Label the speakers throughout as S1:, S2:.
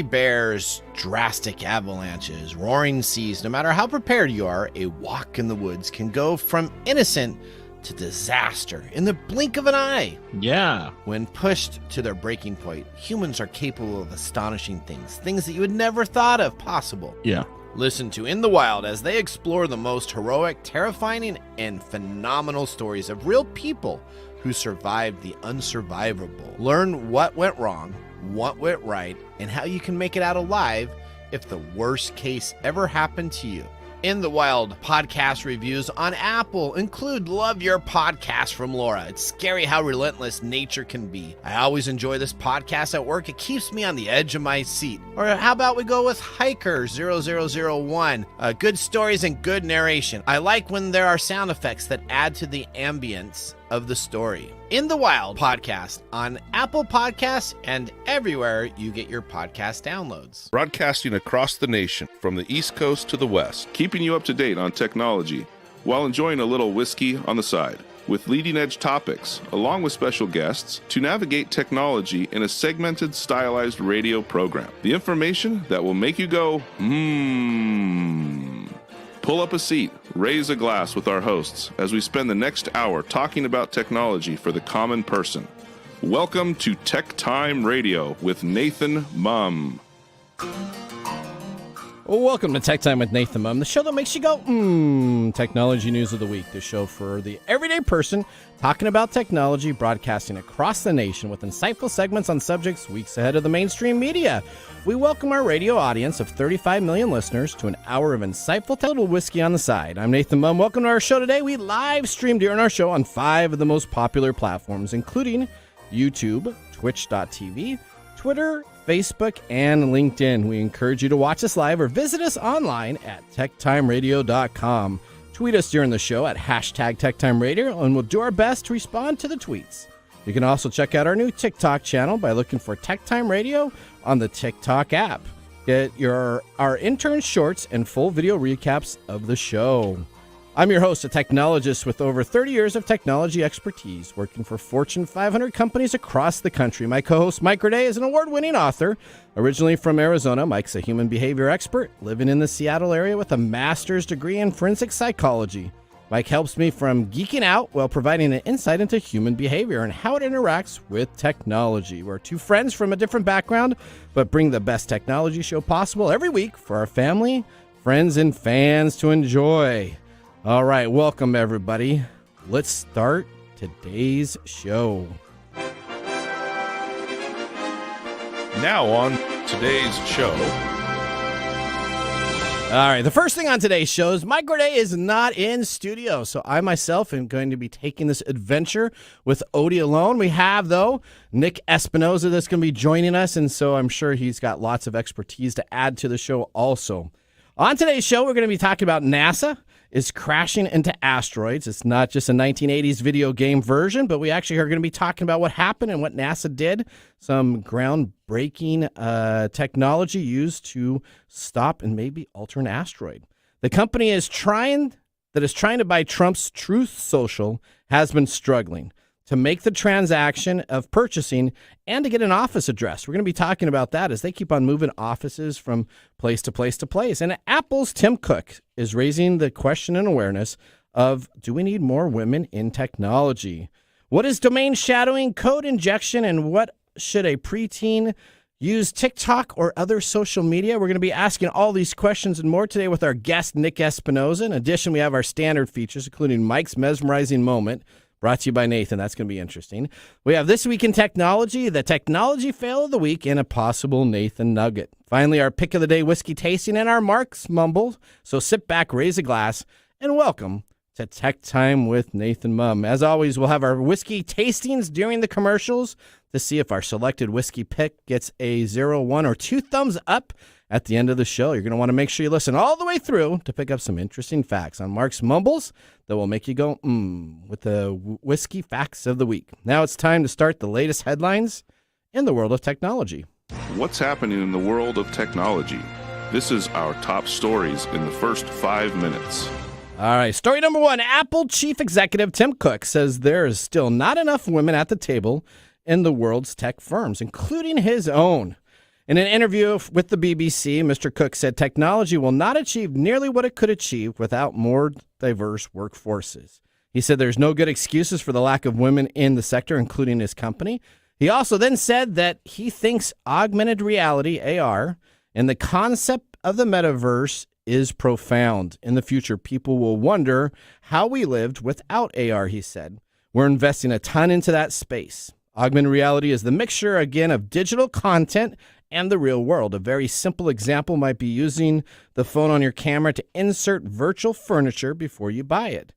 S1: Bears, drastic avalanches, roaring seas. No matter how prepared you are, a walk in the woods can go from innocent to disaster in the blink of an eye.
S2: Yeah.
S1: When pushed to their breaking point, humans are capable of astonishing things that you would never thought of possible.
S2: Yeah.
S1: Listen to In the Wild as they explore the most heroic, terrifying, and phenomenal stories of real people who survived the unsurvivable. Learn what went wrong, what went right, and how you can make it out alive if the worst case ever happened to you. In the Wild podcast reviews on Apple include Love Your Podcast from Laura. It's scary how relentless nature can be. I always enjoy this podcast at work. It keeps me on the edge of my seat. Or how about we go with Hiker 0001? Good stories and good narration. I like when there are sound effects that add to the ambience of the story. In the Wild podcast on Apple Podcasts and everywhere you get your podcast downloads.
S3: Broadcasting across the nation from the East Coast to the West, keeping you up to date on technology while enjoying a little whiskey on the side, with leading edge topics along with special guests to navigate technology in a segmented, stylized radio program. The information that will make you go, Pull up a seat, raise a glass with our hosts as we spend the next hour talking about technology for the common person. Welcome to TechTime Radio with Nathan Mumm.
S2: Well, welcome to Tech Time with Nathan Mumm, the show that makes you go, technology news of the week. The show for the everyday person talking about technology, broadcasting across the nation with insightful segments on subjects weeks ahead of the mainstream media. We welcome our radio audience of 35 million listeners to an hour of insightful little whiskey on the side. I'm Nathan Mumm. Welcome to our show today. We live stream during our show on 5 of the most popular platforms, including YouTube, Twitch.tv, Twitter, Facebook, and LinkedIn. We encourage you to watch us live or visit us online at techtimeradio.com. Tweet us during the show at hashtag TechTimeRadio, and we'll do our best to respond to the tweets. You can also check out our new TikTok channel by looking for TechTime Radio on the TikTok app. Get our intern shorts and full video recaps of the show. I'm your host, a technologist with over 30 years of technology expertise, working for Fortune 500 companies across the country. My co-host, Mike Raday, is an award-winning author. Originally from Arizona, Mike's a human behavior expert, living in the Seattle area with a master's degree in forensic psychology. Mike helps me from geeking out while providing an insight into human behavior and how it interacts with technology. We're two friends from a different background, but bring the best technology show possible every week for our family, friends, and fans to enjoy. All right, welcome everybody. Let's start today's show.
S3: Now on today's show.
S2: All right, the first thing on today's show is Mike Raday is not in studio, so I myself am going to be taking this adventure with Odie alone. We have, though, Nick Espinoza that's going to be joining us, and so I'm sure he's got lots of expertise to add to the show also. On today's show, we're going to be talking about NASA is crashing into asteroids. It's not just a 1980s video game version, but we actually are going to be talking about what happened and what NASA did. Some groundbreaking technology used to stop and maybe alter an asteroid. The company is trying to buy Trump's Truth Social has been struggling to make the transaction of purchasing and to get an office address. We're going to be talking about that as they keep on moving offices from place to place to place. And Apple's Tim Cook is raising the question and awareness of, do we need more women in technology? What is domain shadowing, code injection, and what should a preteen use TikTok or other social media? We're going to be asking all these questions and more today with our guest, Nick Espinoza. In addition, we have our standard features, including Mike's mesmerizing moment, brought to you by Nathan. That's going to be interesting. We have This Week in Technology, the technology fail of the week, and a possible Nathan nugget. Finally, our pick of the day whiskey tasting and our Mark's mumble. So sit back, raise a glass, and welcome to Tech Time with Nathan Mumm. As always, we'll have our whiskey tastings during the commercials to see if our selected whiskey pick gets a 0, 1, or 2 thumbs up at the end of the show. You're going to want to make sure you listen all the way through to pick up some interesting facts on Mark's Mumbles that will make you go, with the whiskey facts of the week. Now it's time to start the latest headlines in the world of technology.
S3: What's happening in the world of technology? This is our top stories in the first 5 minutes.
S2: All right, story number 1. Apple chief executive Tim Cook says there is still not enough women at the table in the world's tech firms, including his own. In an interview with the BBC, Mr. Cook said technology will not achieve nearly what it could achieve without more diverse workforces. He said there's no good excuses for the lack of women in the sector, including his company. He also then said that he thinks augmented reality, AR, and the concept of the metaverse is profound. In the future, people will wonder how we lived without AR, he said. We're investing a ton into that space. Augmented reality is the mixture, again, of digital content and the real world. A very simple example might be using the phone on your camera to insert virtual furniture before you buy it,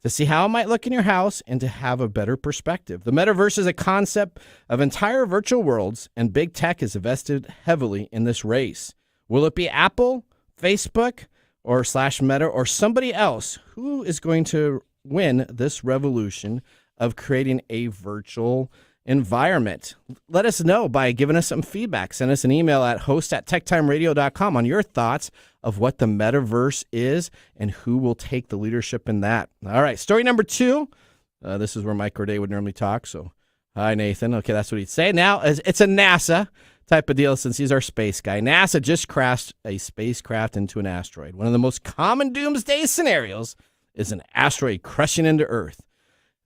S2: to see how it might look in your house and to have a better perspective. The metaverse is a concept of entire virtual worlds, and big tech is invested heavily in this race. Will it be Apple, Facebook, or /Meta, or somebody else? Who is going to win this revolution of creating a virtual environment? Let us know by giving us some feedback. Send us an email at host@techtimeradio.com on your thoughts of what the metaverse is and who will take the leadership in that. All right, story number 2. This is where Mike Corday would normally talk. So, hi, Nathan. Okay, that's what he'd say. Now, it's a NASA type of deal since he's our space guy. NASA just crashed a spacecraft into an asteroid. One of the most common doomsday scenarios is an asteroid crushing into Earth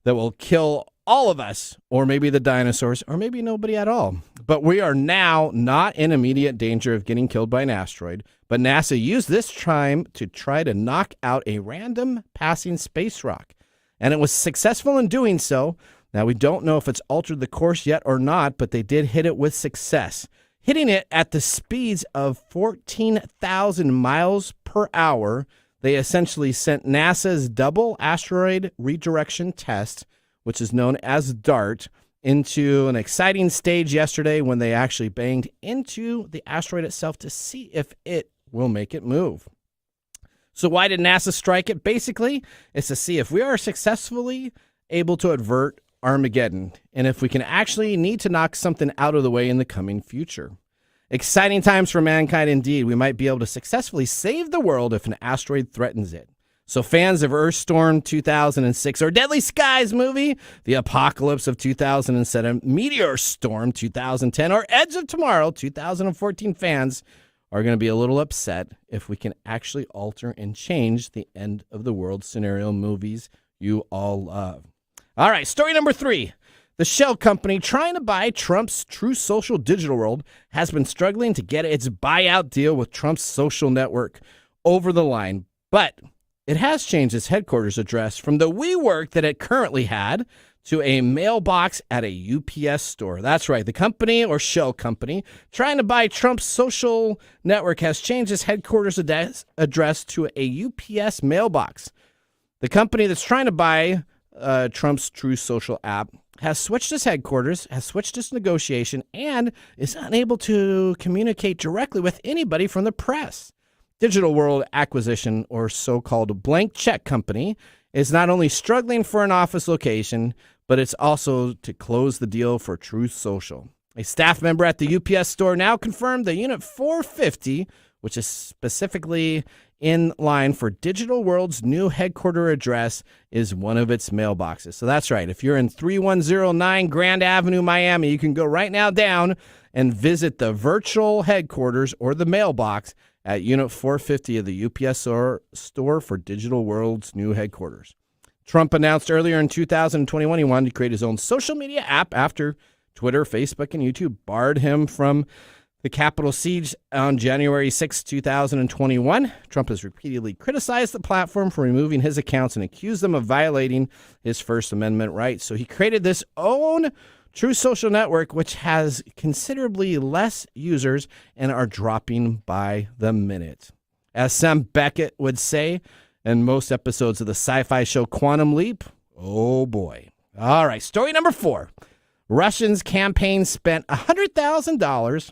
S2: that will kill all of us, or maybe the dinosaurs, or maybe nobody at all. But we are now not in immediate danger of getting killed by an asteroid. But NASA used this time to try to knock out a random passing space rock. And it was successful in doing so. Now, we don't know if it's altered the course yet or not, but they did hit it with success, hitting it at the speeds of 14,000 miles per hour. They essentially sent NASA's double asteroid redirection test, which is known as DART, into an exciting stage yesterday when they actually banged into the asteroid itself to see if it will make it move. So why did NASA strike it? Basically, it's to see if we are successfully able to avert Armageddon, and if we can actually need to knock something out of the way in the coming future. Exciting times for mankind indeed. We might be able to successfully save the world if an asteroid threatens it. So fans of Earthstorm 2006 or Deadly Skies movie, The Apocalypse of 2007, Meteor Storm 2010, or Edge of Tomorrow 2014 fans are going to be a little upset if we can actually alter and change the end of the world scenario movies you all love. All right, story number 3. The shell company trying to buy Trump's True Social digital world has been struggling to get its buyout deal with Trump's social network over the line, but it has changed its headquarters address from the WeWork that it currently had to a mailbox at a UPS store. That's right, the company or shell company trying to buy Trump's social network has changed its headquarters address to a UPS mailbox. The company that's trying to buy Trump's True Social app has switched its headquarters, has switched its negotiation, and is unable to communicate directly with anybody from the press. Digital World Acquisition, or so-called blank check company, is not only struggling for an office location, but it's also to close the deal for Truth Social. A staff member at the UPS store now confirmed the Unit 450, which is specifically in line for Digital World's new headquarter address, is one of its mailboxes. So that's right. If you're in 3109 Grand Avenue, Miami, you can go right now down and visit the virtual headquarters or the mailbox at Unit 450 of the UPS store for Digital World's new headquarters. Trump announced earlier in 2021 he wanted to create his own social media app after Twitter, Facebook, and YouTube barred him from the Capitol siege on January 6, 2021. Trump has repeatedly criticized the platform for removing his accounts and accused them of violating his First Amendment rights. So he created this own True Social network, which has considerably less users and are dropping by the minute. As Sam Beckett would say in most episodes of the sci-fi show Quantum Leap, oh boy. All right, story number 4. Russians' campaign spent $100,000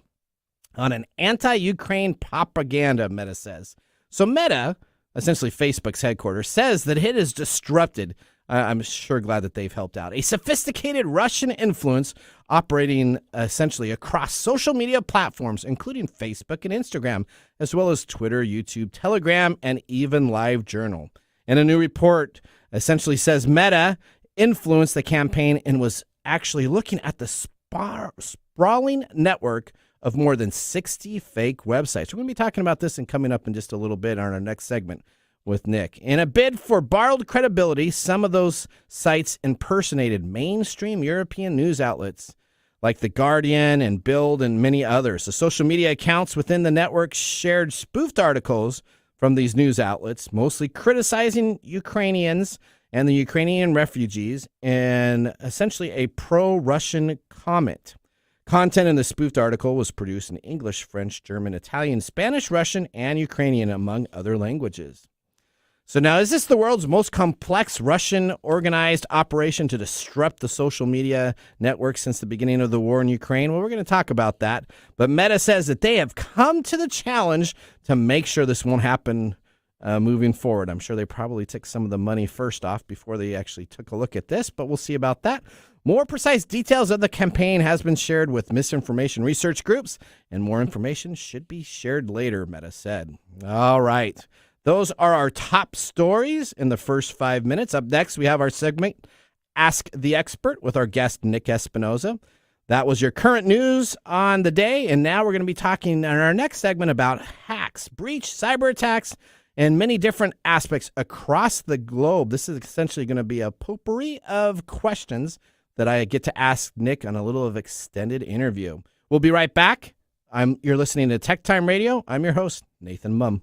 S2: on an anti-Ukraine propaganda, Meta says. So Meta, essentially Facebook's headquarters, says that it has disrupted, I'm sure glad that they've helped out, a sophisticated Russian influence operating essentially across social media platforms, including Facebook and Instagram, as well as Twitter, YouTube, Telegram, and even LiveJournal. And a new report essentially says Meta influenced the campaign and was actually looking at the sprawling network of more than 60 fake websites. We're going to be talking about this and coming up in just a little bit on our next segment with Nick. In a bid for borrowed credibility, some of those sites impersonated mainstream European news outlets like The Guardian and Bild and many others. The social media accounts within the network shared spoofed articles from these news outlets, mostly criticizing Ukrainians and the Ukrainian refugees, and essentially a pro-Russian comment. Content in the spoofed article was produced in English, French, German, Italian, Spanish, Russian, and Ukrainian, among other languages. So now, is this the world's most complex Russian organized operation to disrupt the social media network since the beginning of the war in Ukraine? Well, we're going to talk about that. But Meta says that they have come to the challenge to make sure this won't happen moving forward. I'm sure they probably took some of the money first off before they actually took a look at this, but we'll see about that. More precise details of the campaign has been shared with misinformation research groups, and more information should be shared later, Meta said. All right. Those are our top stories in the first 5 minutes. Up next, we have our segment, Ask the Expert, with our guest, Nick Espinoza. That was your current news on the day, and now we're going to be talking in our next segment about hacks, breach, cyber attacks, and many different aspects across the globe. This is essentially going to be a potpourri of questions that I get to ask Nick on a little of extended interview. We'll be right back. You're listening to TechTime Radio. I'm your host, Nathan Mumm.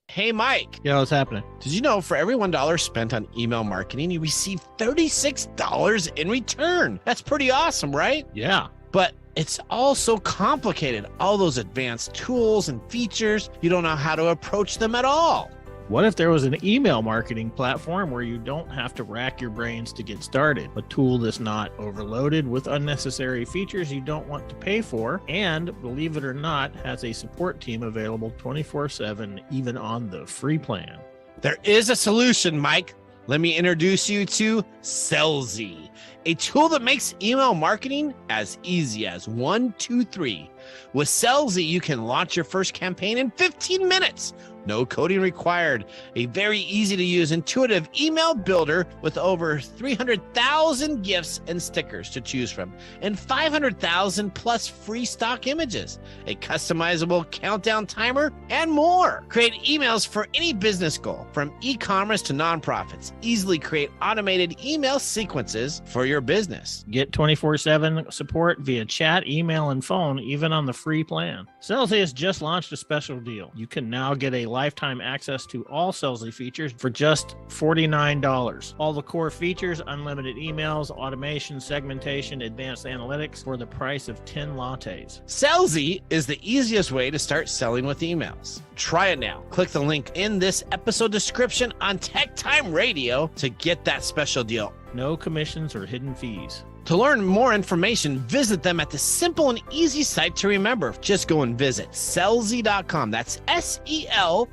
S1: Hey, Mike.
S4: Yeah, what's happening?
S1: Did you know for every $1 spent on email marketing, you receive $36 in return? That's pretty awesome, right?
S4: Yeah.
S1: But it's all so complicated. All those advanced tools and features, you don't know how to approach them at all.
S4: What if there was an email marketing platform where you don't have to rack your brains to get started? A tool that's not overloaded with unnecessary features you don't want to pay for, and, believe it or not, has a support team available 24/7, even on the free plan.
S1: There is a solution, Mike. Let me introduce you to Sellzy, a tool that makes email marketing as easy as 1, 2, 3. With Sellzy, you can launch your first campaign in 15 minutes. No coding required. A very easy to use, intuitive email builder with over 300,000 gifts and stickers to choose from, and 500,000 plus free stock images, a customizable countdown timer, and more. Create emails for any business goal, from e-commerce to nonprofits. Easily create automated email sequences for your business.
S4: Get 24/7 support via chat, email, and phone, even on the free plan. Sellzy has just launched a special deal. You can now get a lifetime access to all Sellzy features for just $49. All the core features, unlimited emails, automation, segmentation, advanced analytics for the price of 10 lattes.
S1: Sellzy is the easiest way to start selling with emails. Try it now. Click the link in this episode description on TechTime Radio to get that special deal.
S4: No commissions or hidden fees.
S1: To learn more information, visit them at the simple and easy site to remember. Just go and visit Sellzy.com. That's SELZY.com.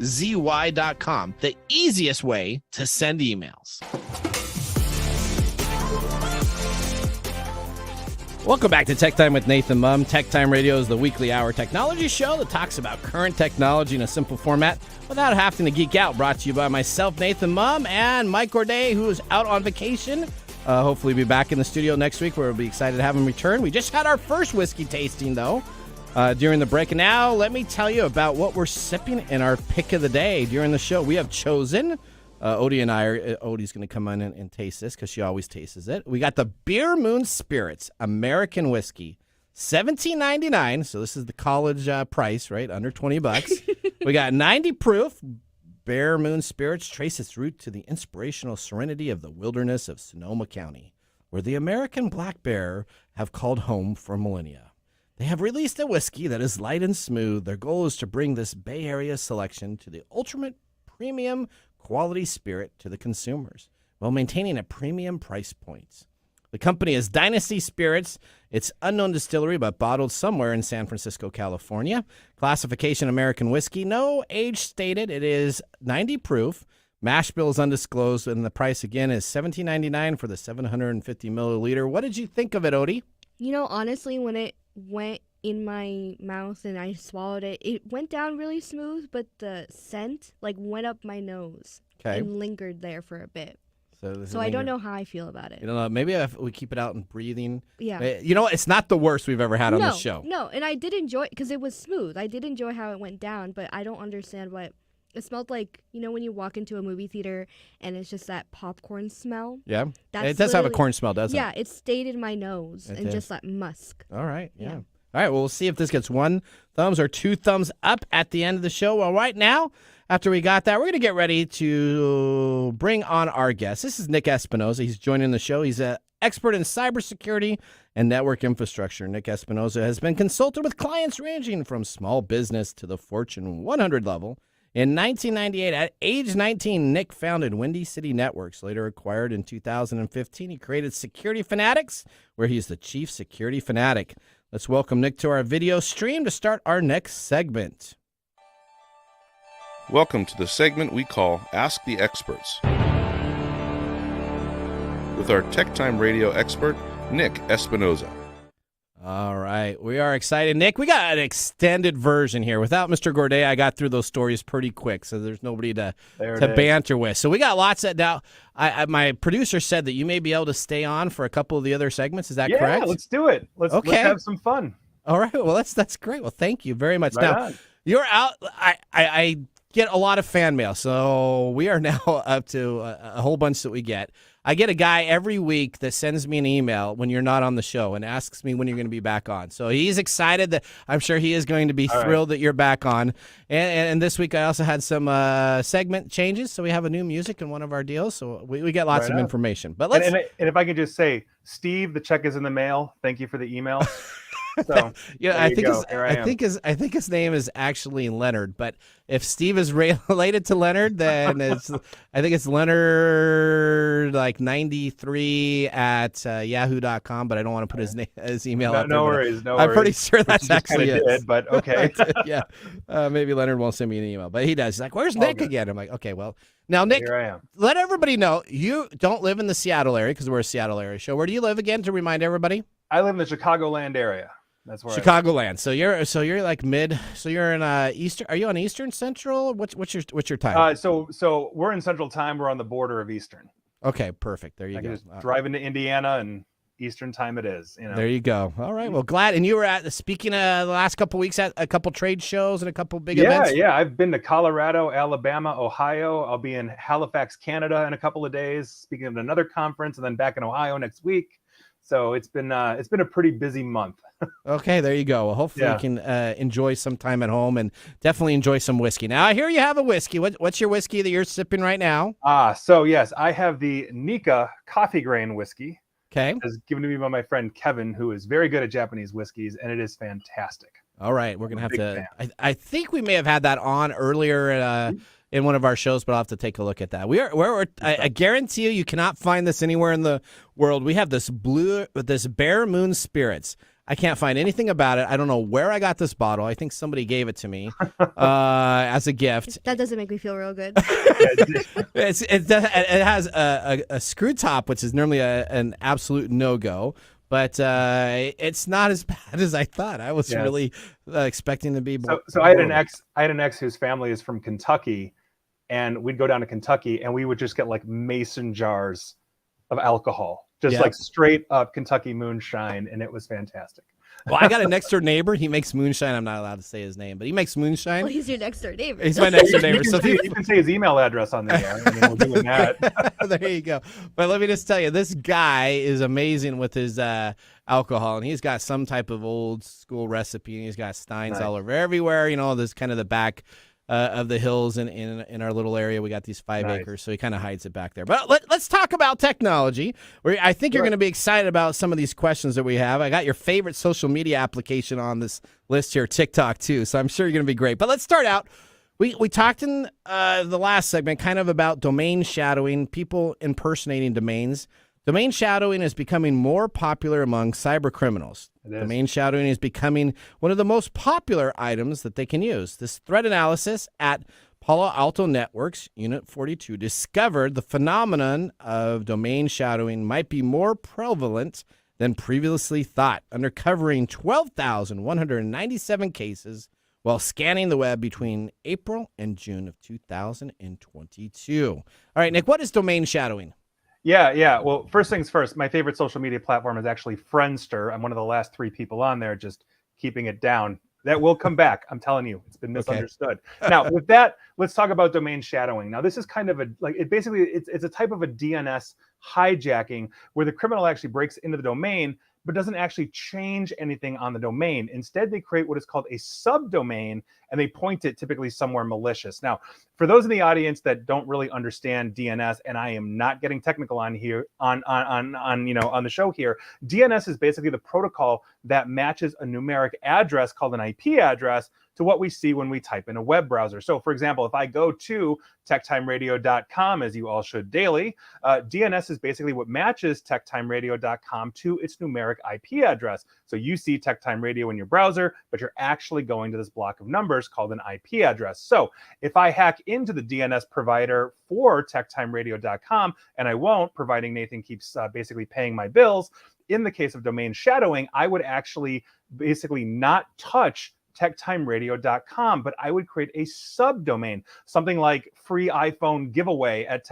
S1: The easiest way to send emails.
S2: Welcome back to Tech Time with Nathan Mumm. Tech Time Radio is the weekly hour technology show that talks about current technology in a simple format without having to geek out. Brought to you by myself, Nathan Mumm, and Mike Gorday, who is out on vacation. Hopefully be back in the studio next week, where we'll be excited to have him return. We just had our first whiskey tasting, though, during the break. And now let me tell you about what we're sipping in our pick of the day during the show. We have chosen, Odie and I, Odie's going to come in and taste this because she always tastes it. We got the Beer Moon Spirits American Whiskey, $17.99. So this is the college price, right? Under $20. We got 90 proof. Bear Moon Spirits trace its root to the inspirational serenity of the wilderness of Sonoma County, where the American black bear have called home for millennia. They have released a whiskey that is light and smooth. Their goal is to bring this Bay Area selection to the ultimate premium quality spirit to the consumers, while maintaining a premium price point. The company is Dynasty Spirits. It's unknown distillery, but bottled somewhere in San Francisco, California. Classification American whiskey. No age stated. It is 90 proof. Mash bill is undisclosed, and the price again is $17.99 for the 750 milliliter. What did you think of it, Odie?
S5: You know, honestly, when it went in my mouth and I swallowed it, it went down really smooth, but the scent went up my nose and lingered there for a bit. So I don't know how I feel about it.
S2: You know, maybe if we keep it out and breathing.
S5: Yeah.
S2: You know what? It's not the worst we've ever had on this show.
S5: No, and I did enjoy it because it was smooth. I did enjoy how it went down, but I don't understand what it smelled like. You know, when you walk into a movie theater and it's just that popcorn smell.
S2: Yeah, it does have a corn smell, doesn't it?
S5: Yeah, it stayed in my nose and just that musk.
S2: All right, yeah. All right, well, we'll see if this gets 1 thumbs or 2 thumbs up at the end of the show. Well, right now, after we got that, we're going to get ready to bring on our guest. This is Nick Espinosa. He's joining the show. He's an expert in cybersecurity and network infrastructure. Nick Espinosa has been consulted with clients ranging from small business to the Fortune 100 level. In 1998, at age 19, Nick founded Windy City Networks, later acquired in 2015. He created Security Fanatics, where he's the chief security fanatic. Let's welcome Nick to our video stream to start our next segment.
S3: Welcome to the segment we call Ask the Experts, with our TechTime Radio expert, Nick Espinosa.
S2: All right, we are excited. Nick, we got an extended version here. Without Mr. Gourdet, I got through those stories pretty quick, so there's nobody to banter with. So we got lots of now. My producer said that you may be able to stay on for a couple of the other segments. Is that correct?
S6: Yeah, let's do it. Let's have some fun.
S2: All right, well, that's great. Well, thank you very much.
S6: Right
S2: now,
S6: on.
S2: you're out. I get a lot of fan mail, so we are now up to a whole bunch that we get. I get a guy every week that sends me an email when you're not on the show and asks me when you're going to be back on. So he's excited that I'm sure he is going to be thrilled that you're back on. And this week I also had some segment changes, so we have a new music in one of our deals. So we get lots of information. But let's
S6: and if I could just say, Steve, the check is in the mail. Thank you for the email. So
S2: yeah, I think his name is actually Leonard, but if Steve is related to Leonard, then I think it's Leonard like 93 at yahoo.com, but I don't want to put his email out there.
S6: No worries.
S2: I'm pretty sure that's actually it.
S6: But okay.
S2: Yeah. Maybe Leonard won't send me an email, but he does. He's like, "Where's Nick again?" I'm like, "Okay, well, now Nick,
S6: here I am.
S2: Let everybody know you don't live in the Seattle area because we're a Seattle area show. Where do you live again to remind everybody?
S6: I live in the Chicagoland area. That's where
S2: Chicagoland. So you're like mid. So you're in Eastern. Are you on Eastern Central? What's your time?
S6: So we're in Central Time. We're on the border of Eastern.
S2: Okay, perfect. There you go.
S6: Just drive into Indiana and Eastern Time it is. You know.
S2: There you go. All right. Well, glad. And you were speaking the last couple weeks at a couple trade shows and a couple big events.
S6: Yeah. I've been to Colorado, Alabama, Ohio. I'll be in Halifax, Canada in a couple of days, speaking at another conference, and then back in Ohio next week. So it's been a pretty busy month.
S2: Okay, there you go. Well, hopefully you can enjoy some time at home and definitely enjoy some whiskey. Now, I hear you have a whiskey. What's your whiskey that you're sipping right now?
S6: So yes, I have the Nika coffee grain whiskey.
S2: Okay.
S6: It was given to me by my friend Kevin, who is very good at Japanese whiskeys, and it is fantastic.
S2: All right, we're going to have to I think we may have had that on earlier in one of our shows, but I'll have to take a look at that. I guarantee you cannot find this anywhere in the world. We have this Bear Moon Spirits. I can't find anything about it. I don't know where I got this bottle. I think somebody gave it to me as a gift.
S5: That doesn't make me feel real good.
S2: It has a screw top, which is normally an absolute no-go. But it's not as bad as I thought. I was really expecting to be.
S6: So I had an ex whose family is from Kentucky, and we'd go down to Kentucky, and we would just get like mason jars of alcohol, just like straight up Kentucky moonshine, and it was fantastic.
S2: Well, I got a next door neighbor. He makes moonshine. I'm not allowed to say his name, but he makes moonshine.
S5: Well, he's your next door neighbor.
S2: He's my next door neighbor.
S6: You can say his email address on the air. I mean, we're doing that.
S2: There you go. But let me just tell you, this guy is amazing with his alcohol, and he's got some type of old school recipe, and he's got steins all over everywhere. You know, there's kind of the back of the hills in our little area. We got these 5 acres, so he kind of hides it back there. But let's talk about technology. I think you're going to be excited about some of these questions that we have. I got your favorite social media application on this list here, TikTok, too, so I'm sure you're going to be great. But let's start out. We talked in the last segment kind of about domain shadowing, people impersonating domains. Domain shadowing is becoming more popular among cyber criminals. Domain shadowing is becoming one of the most popular items that they can use. This threat analysis at Palo Alto Networks, Unit 42, discovered the phenomenon of domain shadowing might be more prevalent than previously thought, uncovering 12,197 cases while scanning the web between April and June of 2022. All right, Nick, what is domain shadowing?
S6: Yeah. Well, first things first, my favorite social media platform is actually Friendster. I'm one of the last 3 people on there, just keeping it down. That will come back. I'm telling you, it's been misunderstood. Now, with that, let's talk about domain shadowing. Now, this is kind of it's a type of a DNS hijacking where the criminal actually breaks into the domain but doesn't actually change anything on the domain. Instead, they create what is called a subdomain, and they point it typically somewhere malicious. Now, for those in the audience that don't really understand DNS, and I am not getting technical on here on the show here, DNS is basically the protocol that matches a numeric address called an IP address to what we see when we type in a web browser. So, for example, if I go to techtimeradio.com, as you all should daily, DNS is basically what matches techtimeradio.com to its numeric IP address. So you see TechTime Radio in your browser, but you're actually going to this block of numbers called an IP address. So if I hack into the DNS provider for techtimeradio.com, and I won't, providing Nathan keeps basically paying my bills, in the case of domain shadowing, I would actually basically not touch techtimeradio.com, but I would create a subdomain, something like free iPhone giveaway at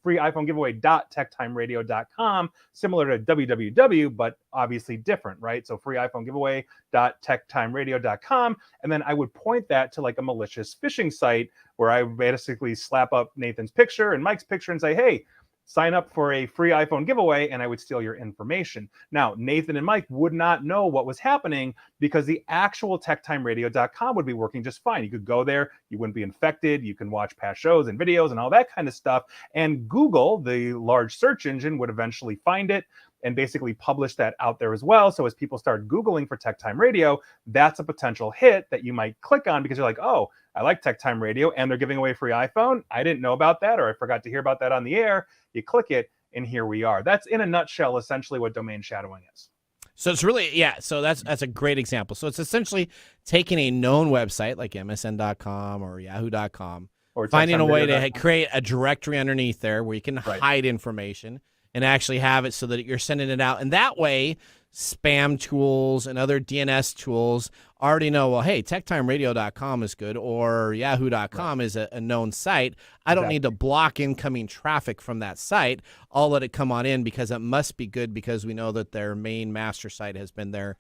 S6: freeiPhonegiveaway.techtimeradio.com, similar to www, but obviously different, right? So free iPhone giveaway.techtimeradio.com, and then I would point that to like a malicious phishing site where I basically slap up Nathan's picture and Mike's picture and say, hey, sign up for a free iPhone giveaway, and I would steal your information. Now, Nathan and Mike would not know what was happening because the actual techtimeradio.com would be working just fine. You could go there, you wouldn't be infected, you can watch past shows and videos and all that kind of stuff. And Google, the large search engine, would eventually find it and basically publish that out there as well. So as people start Googling for TechTime Radio, that's a potential hit that you might click on because you're like, oh, I like TechTime Radio and they're giving away free iPhone. I didn't know about that, or I forgot to hear about that on the air. You click it and here we are. That's in a nutshell essentially what domain shadowing is.
S2: So it's really, so that's a great example. So it's essentially taking a known website like MSN.com or Yahoo.com, or finding a way to create a directory underneath there where you can hide information and actually have it so that you're sending it out. And that way, spam tools and other DNS tools already know, well, hey, techtimeradio.com is good, or yahoo.com is a known site. I don't need to block incoming traffic from that site. I'll let it come on in because it must be good because we know that their main master site has been there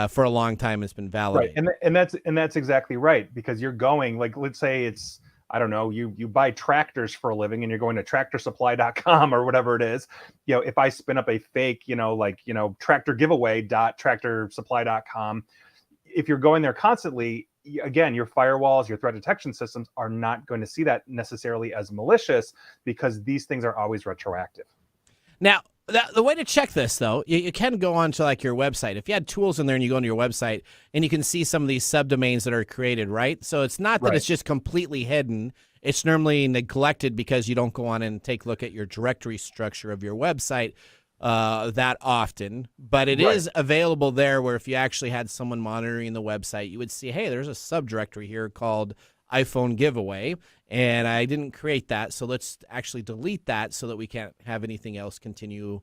S2: for a long time. It's been validated.
S6: Right. And that's exactly right, because you're going, like, let's say it's, I don't know, you buy tractors for a living and you're going to tractorsupply.com or whatever it is. You know, if I spin up a fake, tractor giveaway.tractorsupply.com, if you're going there constantly, again, your firewalls, your threat detection systems are not going to see that necessarily as malicious because these things are always retroactive.
S2: Now, the way to check this, though, you can go on to like your website. If you had tools in there and you go into your website and you can see some of these subdomains that are created, right? So it's not that it's just completely hidden. It's normally neglected because you don't go on and take a look at your directory structure of your website that often. But it is available there where if you actually had someone monitoring the website, you would see, hey, there's a subdirectory here called iPhone giveaway, and I didn't create that, so let's actually delete that so that we can't have anything else continue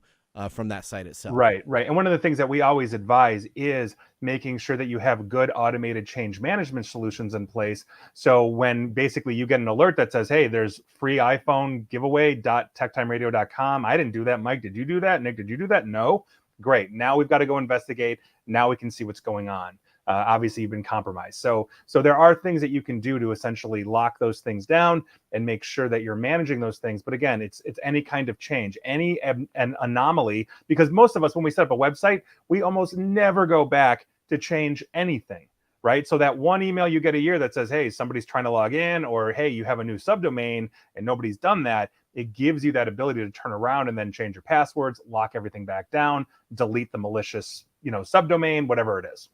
S2: from that site itself.
S6: Right. And one of the things that we always advise is making sure that you have good automated change management solutions in place. So when basically you get an alert that says, hey, there's free iPhone giveaway.techtimeradio.com. I didn't do that. Mike, did you do that? Nick, did you do that? No. Great. Now we've got to go investigate. Now we can see what's going on. Obviously, you've been compromised. So there are things that you can do to essentially lock those things down and make sure that you're managing those things. But again, it's any kind of change, an anomaly, because most of us, when we set up a website, we almost never go back to change anything, right? So that one email you get a year that says, hey, somebody's trying to log in, or hey, you have a new subdomain and nobody's done that, it gives you that ability to turn around and then change your passwords, lock everything back down, delete the malicious, subdomain, whatever it is.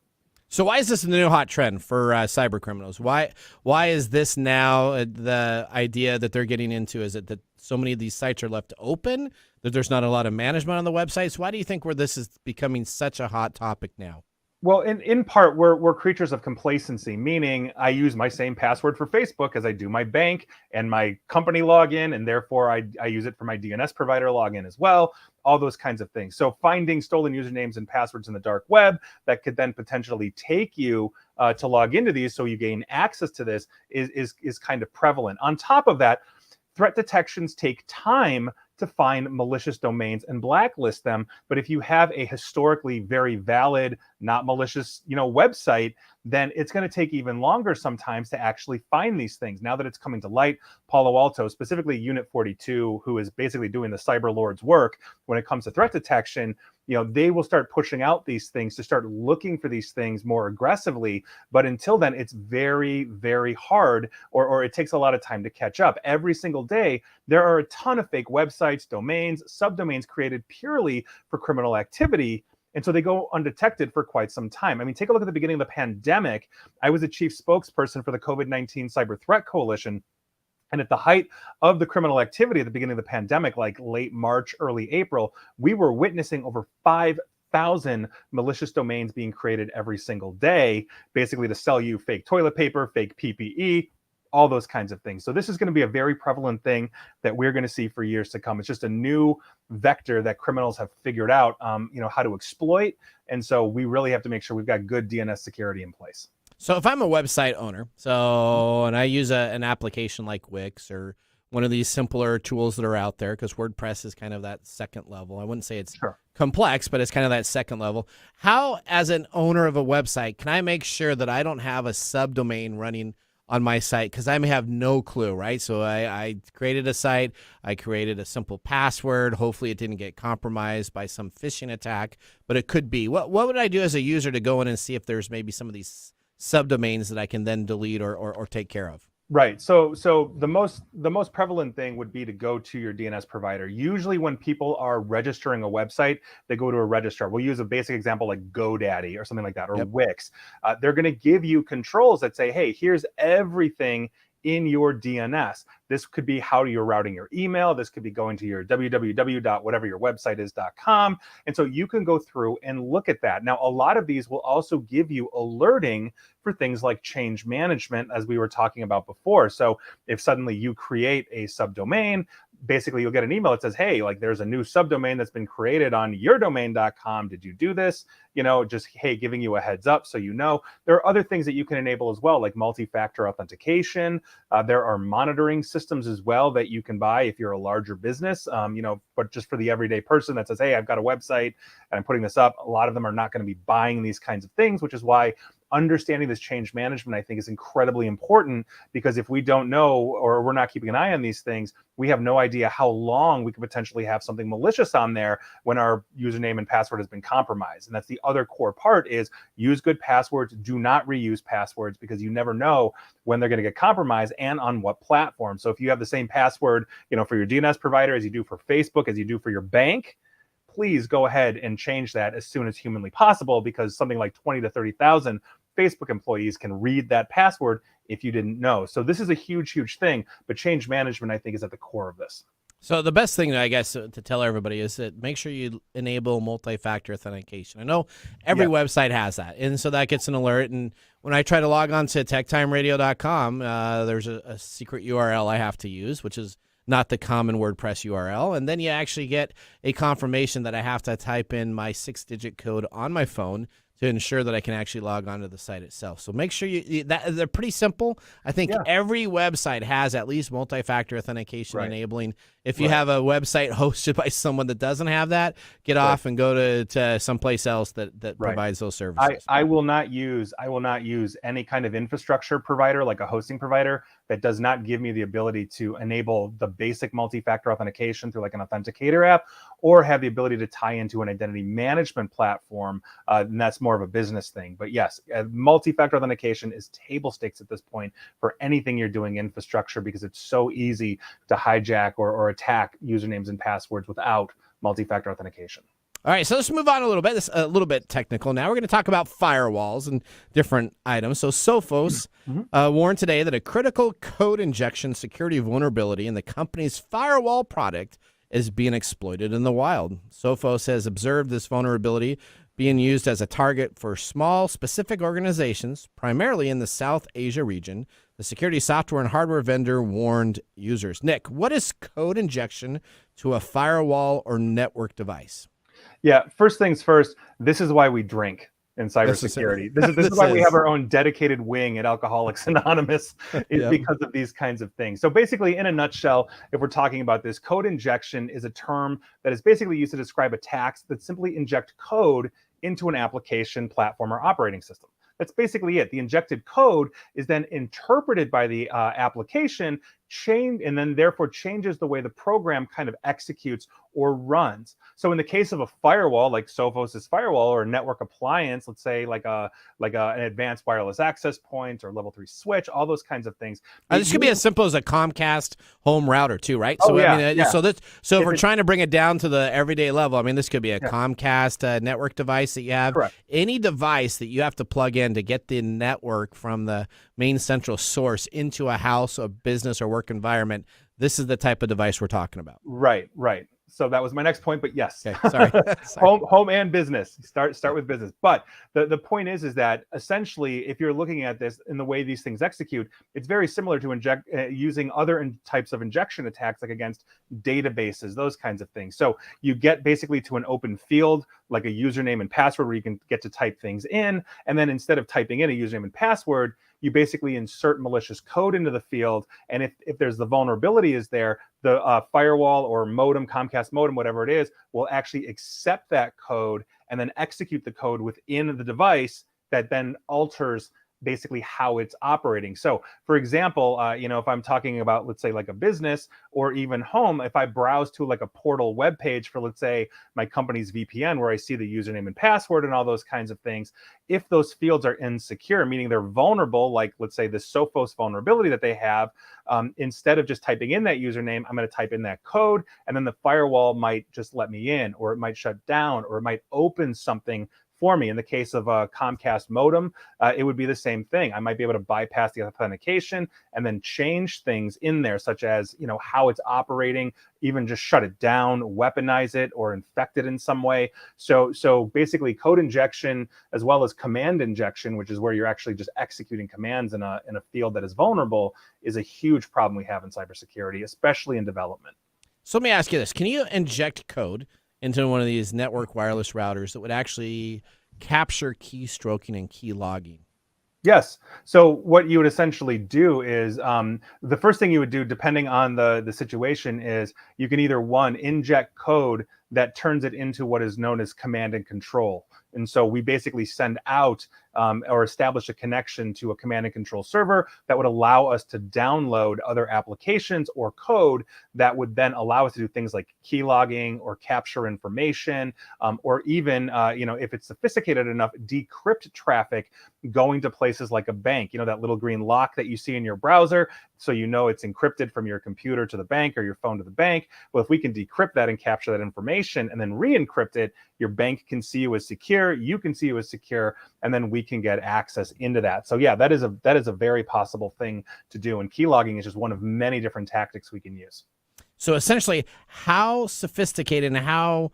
S2: So why is this the new hot trend for cyber criminals? Why is this now the idea that they're getting into? Is it that so many of these sites are left open, that there's not a lot of management on the websites? Why do you think this is becoming such a hot topic now?
S6: Well, in part, we're creatures of complacency, meaning I use my same password for Facebook as I do my bank and my company login, and therefore I use it for my DNS provider login as well, all those kinds of things. So finding stolen usernames and passwords in the dark web that could then potentially take you to log into these so you gain access to this is kind of prevalent. On top of that, threat detections take time to find malicious domains and blacklist them. But if you have a historically very valid, not malicious, website, then it's going to take even longer sometimes to actually find these things. Now that it's coming to light, Palo Alto, specifically Unit 42, who is basically doing the cyber lord's work when it comes to threat detection, they will start pushing out these things to start looking for these things more aggressively. But until then, it's very, very hard, or it takes a lot of time to catch up. Every single day, there are a ton of fake websites, domains, subdomains created purely for criminal activity. And so they go undetected for quite some time. I mean, take a look at the beginning of the pandemic. I was a chief spokesperson for the COVID-19 Cyber Threat Coalition. And at the height of the criminal activity at the beginning of the pandemic, like late March, early April, we were witnessing over 5,000 malicious domains being created every single day, basically to sell you fake toilet paper, fake PPE, all those kinds of things. So this is going to be a very prevalent thing that we're going to see for years to come. It's just a new vector that criminals have figured out, how to exploit. And so we really have to make sure we've got good DNS security in place.
S2: So if I'm a website owner, and I use an application like Wix or one of these simpler tools that are out there, because WordPress is kind of that second level. I wouldn't say it's complex, but it's kind of that second level. How, as an owner of a website, can I make sure that I don't have a subdomain running on my site? Because I may have no clue, right? So I created a site, I created a simple password. Hopefully it didn't get compromised by some phishing attack, but it could be. What would I do as a user to go in and see if there's maybe some of these subdomains that I can then delete or take care of?
S6: Right. So the most prevalent thing would be to go to your DNS provider. Usually when people are registering a website, they go to a registrar. We'll use a basic example like GoDaddy or something like that, or Wix. They're going to give you controls that say, hey, here's everything in your DNS. This could be how you're routing your email. This could be going to your www.whateveryourwebsite.com. And so you can go through and look at that. Now, a lot of these will also give you alerting for things like change management, as we were talking about before. So if suddenly you create a subdomain, basically you'll get an email that says, hey, like there's a new subdomain that's been created on yourdomain.com. Did you do this? Just, hey, giving you a heads up so you know. There are other things that you can enable as well, like multi-factor authentication. There are monitoring systems as well that you can buy if you're a larger business, but just for the everyday person that says, hey, I've got a website and I'm putting this up. A lot of them are not going to be buying these kinds of things, which is why understanding this change management, I think, is incredibly important, because if we don't know, or we're not keeping an eye on these things, we have no idea how long we could potentially have something malicious on there when our username and password has been compromised. And that's the other core part, is use good passwords. Do not reuse passwords, because you never know when they're going to get compromised and on what platform. So if you have the same password, for your DNS provider as you do for Facebook, as you do for your bank, please go ahead and change that as soon as humanly possible, because something like 20 to 30,000 Facebook employees can read that password if you didn't know. So this is a huge, huge thing, but change management, I think, is at the core of this.
S2: So the best thing, I guess, to tell everybody is that make sure you enable multi-factor authentication. I know every website has that, and so that gets an alert. And when I try to log on to TechTimeRadio.com, there's a secret URL I have to use, which is not the common WordPress URL. And then you actually get a confirmation that I have to type in my 6-digit code on my phone to ensure that I can actually log on to the site itself. So make sure they're pretty simple. I think every website has at least multi-factor authentication enabling. If you have a website hosted by someone that doesn't have that, get off and go to someplace else that provides those services.
S6: I will not use any kind of infrastructure provider, like a hosting provider, that does not give me the ability to enable the basic multi-factor authentication through like an authenticator app, or have the ability to tie into an identity management platform. And that's more of a business thing. But yes, multi-factor authentication is table stakes at this point for anything you're doing infrastructure, because it's so easy to hijack or attack usernames and passwords without multi-factor authentication.
S2: All right, so let's move on a little bit. This is a little bit technical now. We're going to talk about firewalls and different items. So Sophos warned today that a critical code injection security vulnerability in the company's firewall product is being exploited in the wild. Sophos has observed this vulnerability being used as a target for small, specific organizations, primarily in the South Asia region. The security software and hardware vendor warned users. Nick, what is code injection to a firewall or network device?
S6: Yeah, first things first, this is why we drink. in cybersecurity. This is why we have our own dedicated wing at Alcoholics Anonymous, is because of these kinds of things. So basically, in a nutshell, if we're talking about this, code injection is a term that is basically used to describe attacks that simply inject code into an application, platform, or operating system. That's basically it. The injected code is then interpreted by the application, and then therefore changes the way the program kind of executes or runs. So in the case of a firewall, like Sophos' firewall, or a network appliance, let's say like an advanced wireless access point or level 3 switch, all those kinds of things.
S2: This could be as simple as a Comcast home router too, right? So so if we're trying to bring it down to the everyday level, I mean, this could be a Comcast network device that you have.
S6: Correct.
S2: Any device that you have to plug in to get the network from the main central source into a house, a business, or work environment. This is the type of device we're talking about.
S6: Right. So that was my next point, but yes.
S2: Okay, sorry.
S6: Home and business. Start with business. But the point is that essentially, if you're looking at this in the way these things execute, it's very similar to using other types of injection attacks, like against databases, those kinds of things. So you get basically to an open field, like a username and password, where you can get to type things in. And then instead of typing in a username and password, you basically insert malicious code into the field. And if there's the vulnerability is there, the firewall or modem, Comcast modem, whatever it is, will actually accept that code and then execute the code within the device that then alters basically how it's operating. So for example, if I'm talking about, let's say, like a business or even home, if I browse to like a portal web page for, let's say, my company's VPN, where I see the username and password and all those kinds of things, if those fields are insecure, meaning they're vulnerable, like let's say the Sophos vulnerability that they have, instead of just typing in that username, I'm going to type in that code, and then the firewall might just let me in, or it might shut down, or it might open something for me. In the case of a Comcast modem, it would be the same thing. I might be able to bypass the authentication and then change things in there, such as how it's operating, even just shut it down, weaponize it, or infect it in some way. So basically, code injection as well as command injection, which is where you're actually just executing commands in a field that is vulnerable, is a huge problem we have in cybersecurity, especially in development.
S2: So let me ask you this: can you inject code into one of these network wireless routers that would actually capture keystroking and key logging?
S6: Yes. So what you would essentially do is the first thing you would do, depending on the situation, is you can either inject code that turns it into what is known as command and control. And so we basically send out or establish a connection to a command and control server that would allow us to download other applications or code that would then allow us to do things like key logging or capture information, or even, if it's sophisticated enough, decrypt traffic going to places like a bank, that little green lock that you see in your browser. So it's encrypted from your computer to the bank or your phone to the bank. Well, if we can decrypt that and capture that information and then re-encrypt it, your bank can see you as secure, you can see you as secure, and then we can get access into that. So yeah, that is a very possible thing to do. And key logging is just one of many different tactics we can use.
S2: So essentially, how sophisticated and how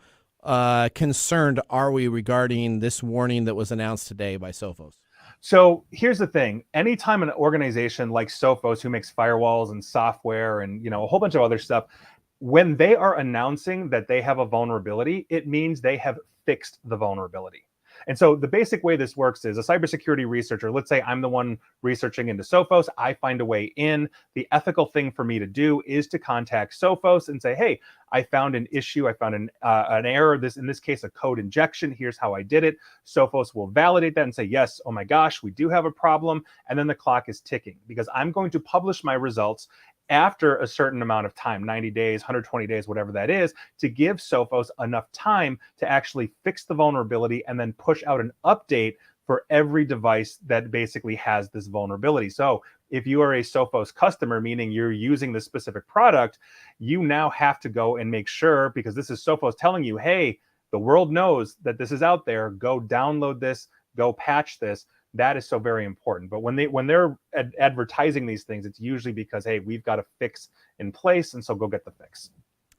S2: concerned are we regarding this warning that was announced today by Sophos?
S6: So here's the thing. Anytime an organization like Sophos, who makes firewalls and software and a whole bunch of other stuff, when they are announcing that they have a vulnerability, it means they have fixed the vulnerability. And so the basic way this works is a cybersecurity researcher, let's say I'm the one researching into Sophos, I find a way in. The ethical thing for me to do is to contact Sophos and say, hey, I found an issue, I found an error, in this case, a code injection, here's how I did it. Sophos will validate that and say, yes, oh my gosh, we do have a problem. And then the clock is ticking because I'm going to publish my results after a certain amount of time, 90 days, 120 days, whatever that is, to give Sophos enough time to actually fix the vulnerability and then push out an update for every device that basically has this vulnerability. So if you are a Sophos customer, meaning you're using this specific product, you now have to go and make sure, because this is Sophos telling you, hey, the world knows that this is out there, go download this, go patch this. That is so very important. But when they're advertising these things, it's usually because, hey, we've got a fix in place, and so go get the fix.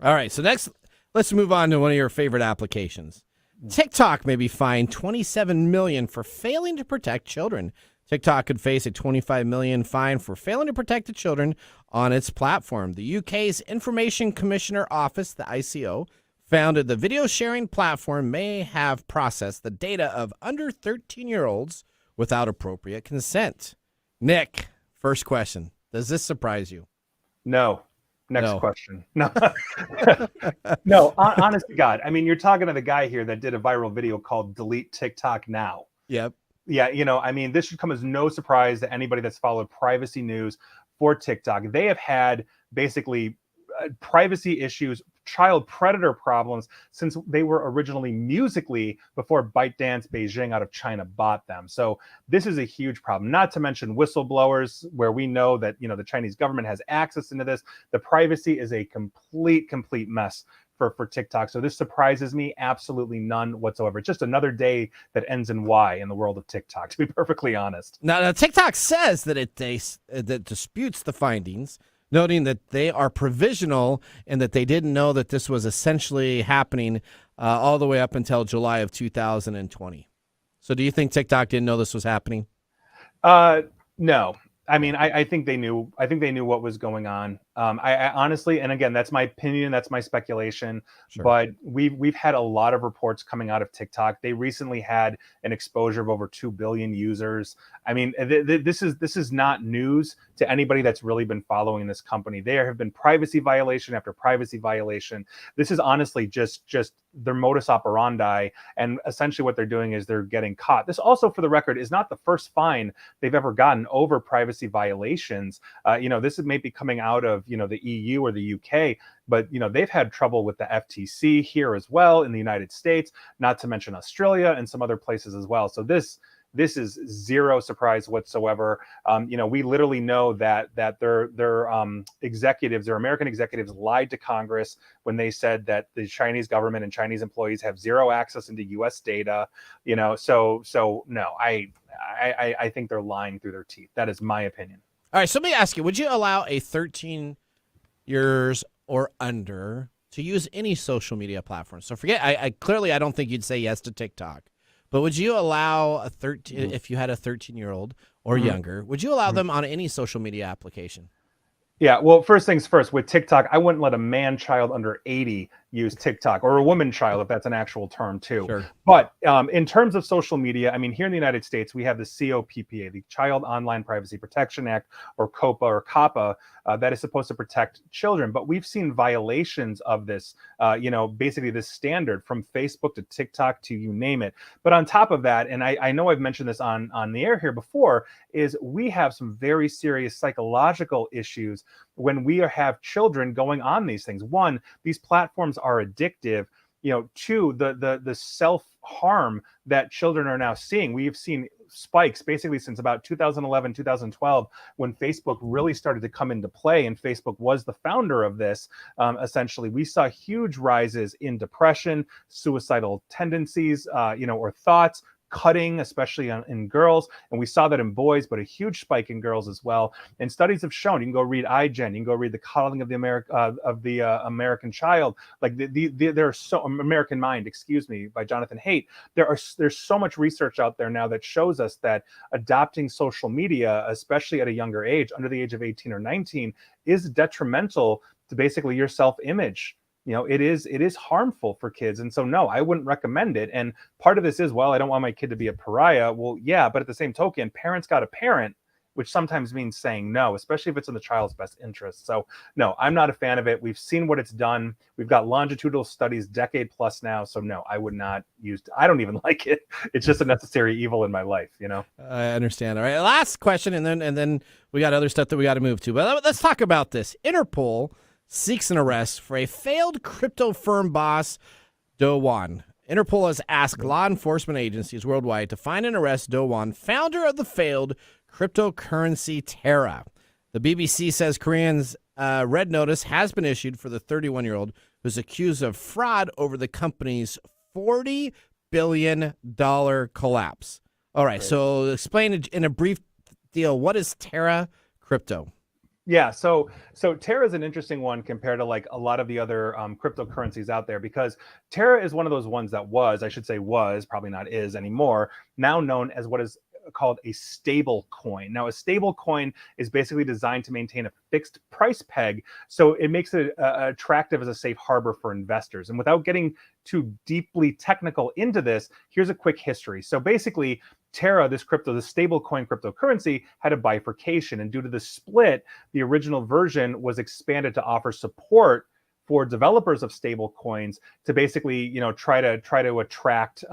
S2: All right, so next, let's move on to one of your favorite applications. TikTok may be fined $27 million for failing to protect children. TikTok could face a $25 million fine for failing to protect the children on its platform. The UK's Information Commissioner Office, the ICO, founded the video sharing platform may have processed the data of under 13-year-olds without appropriate consent. Nick, first question. Does this surprise you?
S6: No. Next
S2: No.
S6: question. No. No, honest to God. I mean, you're talking to the guy here that did a viral video called Delete TikTok Now.
S2: Yep.
S6: Yeah, I mean, this should come as no surprise to anybody that's followed privacy news for TikTok. They have had basically privacy issues, child predator problems since they were originally Musical.ly before ByteDance Beijing out of China bought them. So this is a huge problem, not to mention whistleblowers, where we know that, the Chinese government has access into this. The privacy is a complete mess for TikTok. So this surprises me absolutely none whatsoever. It's just another day that ends in Y in the world of TikTok, to be perfectly honest.
S2: Now TikTok says that it disputes the findings, noting that they are provisional and that they didn't know that this was essentially happening all the way up until July of 2020. So do you think TikTok didn't know this was happening?
S6: No. I mean, I think they knew. I think they knew what was going on. I honestly, and again, that's my opinion, that's my speculation. Sure. But we've had a lot of reports coming out of TikTok. They recently had an exposure of over 2 billion users. I mean, this is not news to anybody that's really been following this company. There have been privacy violation after privacy violation. This is honestly just their modus operandi, and essentially what they're doing is they're getting caught. This also, for the record, is not the first fine they've ever gotten over privacy violations. This is maybe coming out of the EU or the UK, but they've had trouble with the FTC here as well in the United States, not to mention Australia and some other places as well. So this is zero surprise whatsoever. We literally know that their executives, their American executives, lied to Congress when they said that the Chinese government and Chinese employees have zero access into U.S. data. So no, I think they're lying through their teeth. That is my opinion.
S2: All right, so let me ask you, would you allow a 13 years or under to use any social media platform? So I clearly don't think you'd say yes to TikTok, but would you allow a 13, if you had a 13-year-old or younger, would you allow them on any social media application?
S6: Yeah, well, first things first, with TikTok, I wouldn't let a man-child under 80 use TikTok, or a woman-child, if that's an actual term, too.
S2: Sure.
S6: But in terms of social media, I mean, here in the United States, we have the COPPA, the Child Online Privacy Protection Act, or COPA or COPPA, that is supposed to protect children. But we've seen violations of this, basically this standard from Facebook to TikTok to you name it. But on top of that, and I know I've mentioned this on the air here before, is we have some very serious psychological issues when we have children going on these things. One, these platforms are addictive. Two, the self-harm that children are now seeing. We have seen spikes basically since about 2011, 2012, when Facebook really started to come into play, and Facebook was the founder of this. Essentially, we saw huge rises in depression, suicidal tendencies, or thoughts, cutting, especially in girls, and we saw that in boys, but a huge spike in girls as well. And studies have shown, you can go read iGen, you can go read The Coddling of the American Child, like there are so American Mind, by Jonathan Haidt. There's so much research out there now that shows us that adopting social media, especially at a younger age, under the age of 18 or 19, is detrimental to basically your self-image. It is harmful for kids. And so, no, I wouldn't recommend it. And part of this is, well, I don't want my kid to be a pariah. Well, yeah, but at the same token, parents got to parent, which sometimes means saying no, especially if it's in the child's best interest. So, no, I'm not a fan of it. We've seen what it's done. We've got longitudinal studies, decade plus now. So, no, I would not use it. I don't even like it. It's just a necessary evil in my life,
S2: I understand. All right, last question, and then we got other stuff that we got to move to. But let's talk about this. Interpol seeks an arrest for a failed crypto firm boss, Do Wan. Interpol has asked law enforcement agencies worldwide to find and arrest Do Wan, founder of the failed cryptocurrency Terra. The BBC says Korean's red notice has been issued for the 31-year-old who's accused of fraud over the company's $40 billion collapse. All right, so explain in a brief deal, what is Terra Crypto?
S6: Yeah, so Terra is an interesting one compared to like a lot of the other cryptocurrencies out there, because Terra is one of those ones that was, probably not is anymore, now known as what is called a stable coin. Now, a stable coin is basically designed to maintain a fixed price peg, so it makes it attractive as a safe harbor for investors. And without getting too deeply technical into this, here's a quick history. So basically, Terra, the stablecoin cryptocurrency, had a bifurcation, and due to the split, the original version was expanded to offer support for developers of stable coins to basically, try to attract,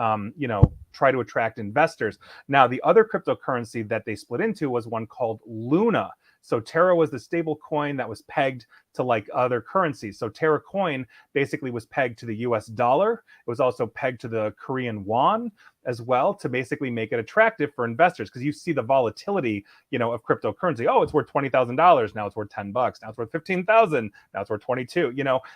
S6: investors. Now, the other cryptocurrency that they split into was one called Luna. So Terra was the stable coin that was pegged to like other currencies. So Terra coin basically was pegged to the US dollar. It was also pegged to the Korean won as well, to basically make it attractive for investors, because you see the volatility, of cryptocurrency. Oh, it's worth $20,000. Now it's worth $10. Now it's worth 15,000. Now it's worth 22,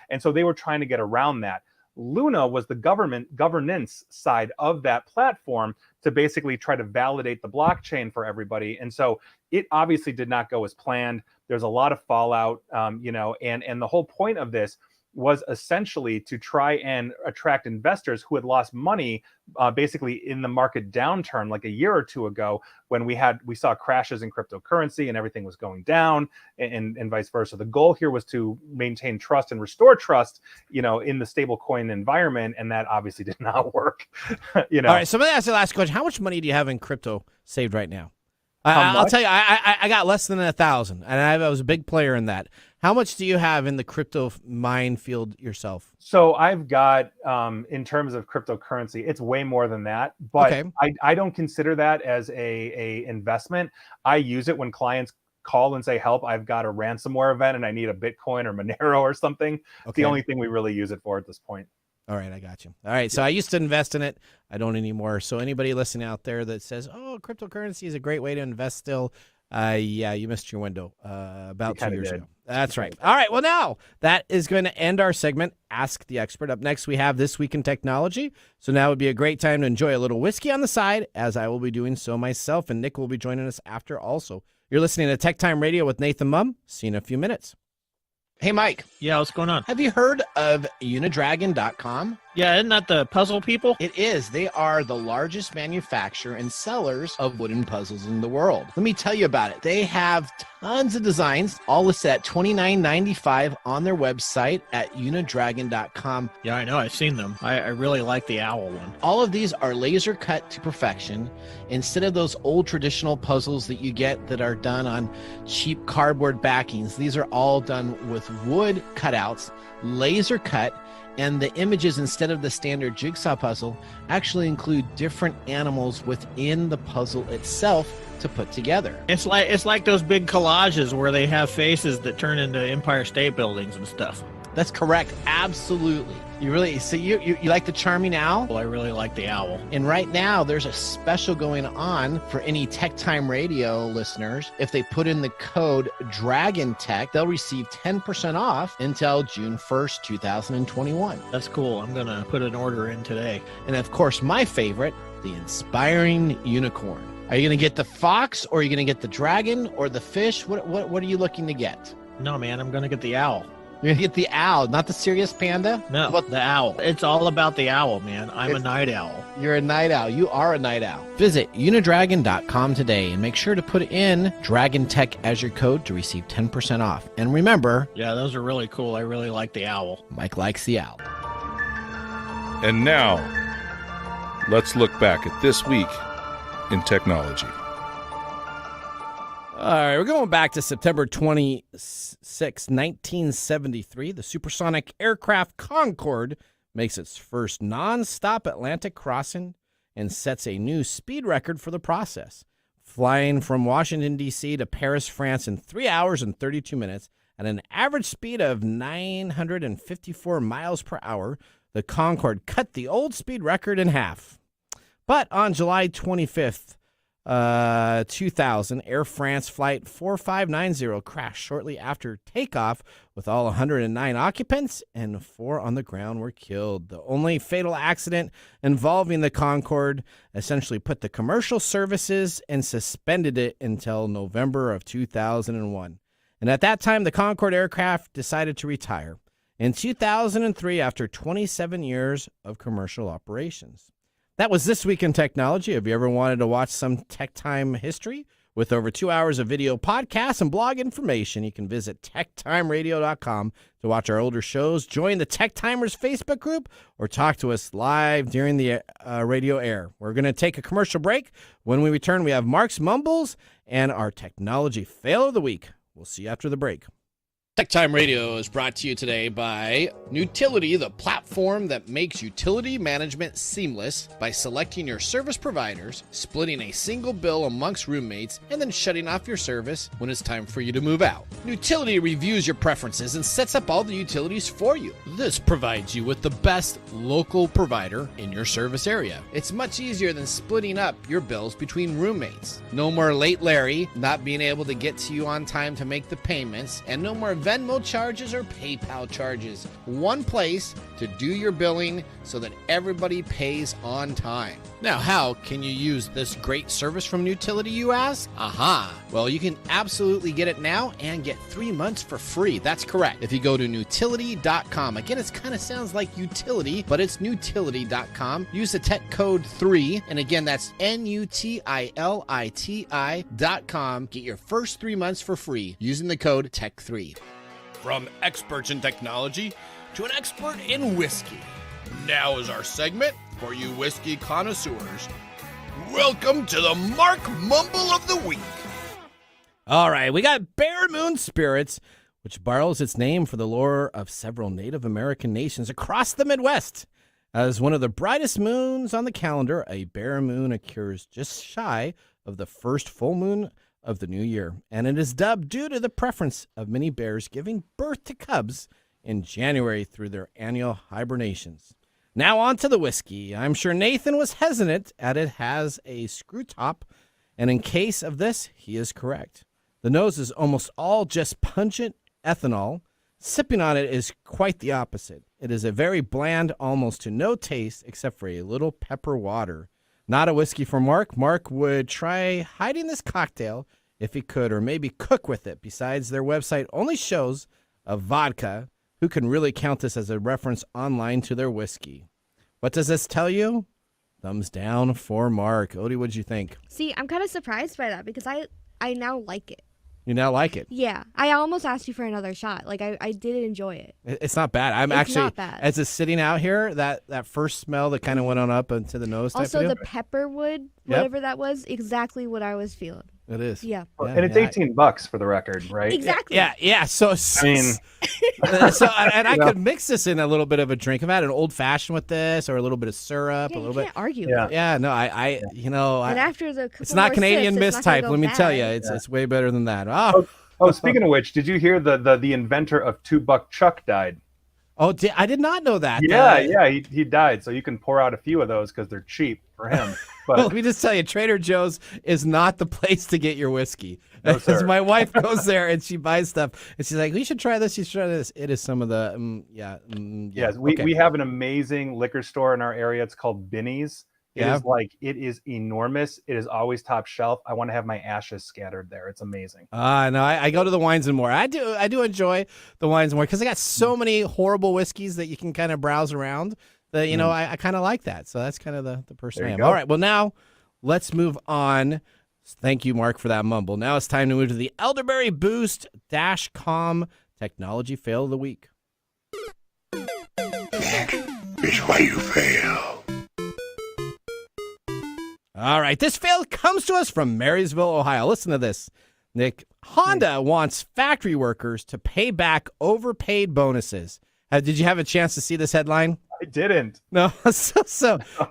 S6: and so they were trying to get around that. Luna was the governance side of that platform to basically try to validate the blockchain for everybody. And so it obviously did not go as planned. There's a lot of fallout, and the whole point of this was essentially to try and attract investors who had lost money basically in the market downturn like a year or two ago, when we saw crashes in cryptocurrency and everything was going down, and vice versa. The goal here was to maintain trust and restore trust, in the stablecoin environment, and that obviously did not work.
S2: All right, so I'm going to ask the last question. How much money do you have in crypto saved right now? I'll tell you, I got less than 1,000, and I was a big player in that. How much do you have in the crypto minefield yourself?
S6: So I've got, in terms of cryptocurrency, it's way more than that. But
S2: okay.
S6: I don't consider that as a investment. I use it when clients call and say, help, I've got a ransomware event and I need a Bitcoin or Monero or something. It's the only thing we really use it for at this point.
S2: All right, I got you. All right, so I used to invest in it. I don't anymore. So anybody listening out there that says, oh, cryptocurrency is a great way to invest still, yeah, you missed your window about 2 years ago. That's right. All right, well, now that is going to end our segment, Ask the Expert. Up next, we have This Week in Technology. So now would be a great time to enjoy a little whiskey on the side, as I will be doing so myself, and Nick will be joining us after also. You're listening to TechTime Radio with Nathan Mumm. See you in a few minutes. Hey, Mike.
S4: Yeah, what's going on?
S2: Have you heard of Unidragon.com?
S4: Yeah, isn't that the puzzle people?
S2: It is. They are the largest manufacturer and sellers of wooden puzzles in the world. Let me tell you about it. They have tons of designs, all listed at $29.95 on their website at Unidragon.com.
S4: Yeah, I know. I've seen them. I really like the owl one.
S2: All of these are laser cut to perfection. Instead of those old traditional puzzles that you get that are done on cheap cardboard backings, these are all done with wood cutouts, laser cut. And the images, instead of the standard jigsaw puzzle, actually include different animals within the puzzle itself to put together.
S4: It's like those big collages where they have faces that turn into Empire State Buildings and stuff.
S2: That's correct. Absolutely. You like the charming owl?
S4: Well, I really like the owl.
S2: And right now, there's a special going on for any TechTime Radio listeners. If they put in the code DRAGONTech, they'll receive 10% off until June 1st, 2021.
S4: That's cool. I'm going to put an order in today.
S2: And of course, my favorite, the Inspiring Unicorn. Are you going to get the fox, or are you going to get the dragon, or the fish? What are you looking to get?
S4: No, man, I'm going to get the owl.
S2: You're going to get the owl, not the serious panda?
S4: No, the owl. It's all about the owl, man. I'm a night owl.
S2: You're a night owl. You are a night owl. Visit Unidragon.com today and make sure to put in DragonTech as your code to receive 10% off. And remember...
S4: Yeah, those are really cool. I really like the owl.
S2: Mike likes the owl.
S3: And now, let's look back at this week in technology.
S2: All right, we're going back to September 26, 1973. The supersonic aircraft Concorde makes its first non-stop Atlantic crossing and sets a new speed record for the process, flying from Washington, D.C. to Paris, France in 3 hours and 32 minutes at an average speed of 954 miles per hour. The Concorde cut the old speed record in half. But on July 25th, 2000, Air France Flight 4590 crashed shortly after takeoff with all 109 occupants, and 4 on the ground were killed. The only fatal accident involving the Concorde essentially put the commercial services and suspended it until November of 2001. And at that time, the Concorde aircraft decided to retire in 2003 after 27 years of commercial operations. That was This Week in Technology. Have you ever wanted to watch some Tech Time history? With over 2 hours of video podcasts and blog information, you can visit techtimeradio.com to watch our older shows, join the Tech Timers Facebook group, or talk to us live during the radio air. We're going to take a commercial break. When we return, we have Mark's Mumbles and our Technology Fail of the Week. We'll see you after the break. TechTime Radio is brought to you today by Nutility, the platform that makes utility management seamless by selecting your service providers, splitting a single bill amongst roommates, and then shutting off your service when it's time for you to move out. Nutility reviews your preferences and sets up all the utilities for you. This provides you with the best local provider in your service area. It's much easier than splitting up your bills between roommates. No more late Larry not being able to get to you on time to make the payments, and no more Venmo charges or PayPal charges. One place to do your billing so that everybody pays on time. Now, how can you use this great service from Nutility, you ask? Aha! Well, you can absolutely get it now and get 3 months for free. That's correct. If you go to Nutility.com, again, it kind of sounds like utility, but it's Nutility.com. Use the tech code 3, and again, that's NUTILITI.com. Get your first 3 months for free using the code TECH3. From experts in technology to an expert in whiskey. Now is our segment for you whiskey connoisseurs. Welcome to the Mark Mumble of the Week. All right, we got Bear Moon Spirits, which borrows its name for the lore of several Native American nations across the Midwest. As one of the brightest moons on the calendar, a Bear Moon occurs just shy of the first full moon of the new year, and it is dubbed due to the preference of many bears giving birth to cubs in January through their annual hibernations. Now on to the whiskey. I'm sure Nathan was hesitant at it has a screw top, and in case of this, he is correct. The nose is almost all just pungent ethanol. Sipping on it is quite the opposite. It is a very bland, almost to no taste, except for a little pepper water. Not a whiskey for Mark. Mark would try hiding this cocktail if he could, or maybe cook with it. Besides, their website only shows a vodka. Who can really count this as a reference online to their whiskey? What does this tell you? Thumbs down for Mark. Odie, what'd you think?
S5: See, I'm kind of surprised by that because I now like it.
S2: You now like it?
S5: Yeah. I almost asked you for another shot. Like, I did enjoy it.
S2: It's not bad.
S5: It's not bad.
S2: As it's sitting out here, that first smell that kind of went on up into the nose.
S5: Also, the pepperwood, whatever that was, exactly what I was feeling.
S2: It is.
S5: Yeah.
S6: And it's $18 for the record, right?
S5: Exactly.
S2: Yeah. So
S6: I mean,
S2: I could mix this in a little bit of a drink. I've had an old fashioned with this, or a little bit of syrup,
S5: Yeah,
S2: a little
S5: you
S2: bit.
S5: can't argue.
S6: Yeah.
S5: With it.
S2: Yeah, no,
S5: And after the couple
S2: it's not
S5: more
S2: Canadian
S5: sips,
S2: Miss
S5: it's not
S2: type.
S5: gonna
S2: Let
S5: go
S2: me tell
S5: bad.
S2: you, it's way better than that.
S6: Oh, speaking of which, did you hear the inventor of $2 Chuck died?
S2: Oh, I did not know that.
S6: Yeah, he died. So you can pour out a few of those because they're cheap for him. But
S2: Well, let me just tell you, Trader Joe's is not the place to get your whiskey.
S6: No,
S2: Because
S6: sir.
S2: my wife goes there and she buys stuff, and she's like, "We should try this. You should try this." It is some of the
S6: yes,
S2: okay.
S6: we have an amazing liquor store in our area. It's called Binny's.
S2: Yeah.
S6: It is enormous. It is always top shelf. I want to have my ashes scattered there. It's amazing.
S2: No, I go to the Wines and More. I do enjoy the Wines and More because they got so many horrible whiskeys that you can kind of browse around. That I kind of like that. So that's kind of the person
S6: There
S2: I
S6: you
S2: am.
S6: go.
S2: All right, well now let's move on. Thank you, Mark, for that mumble. Now it's time to move to the Elderberry Boost -com Technology Fail of the Week.
S7: That is why you fail.
S2: All right, this fail comes to us from Marysville, Ohio. Listen to this, Nick. Honda wants factory workers to pay back overpaid bonuses. Did you have a chance to see this headline?
S6: I didn't.
S2: No.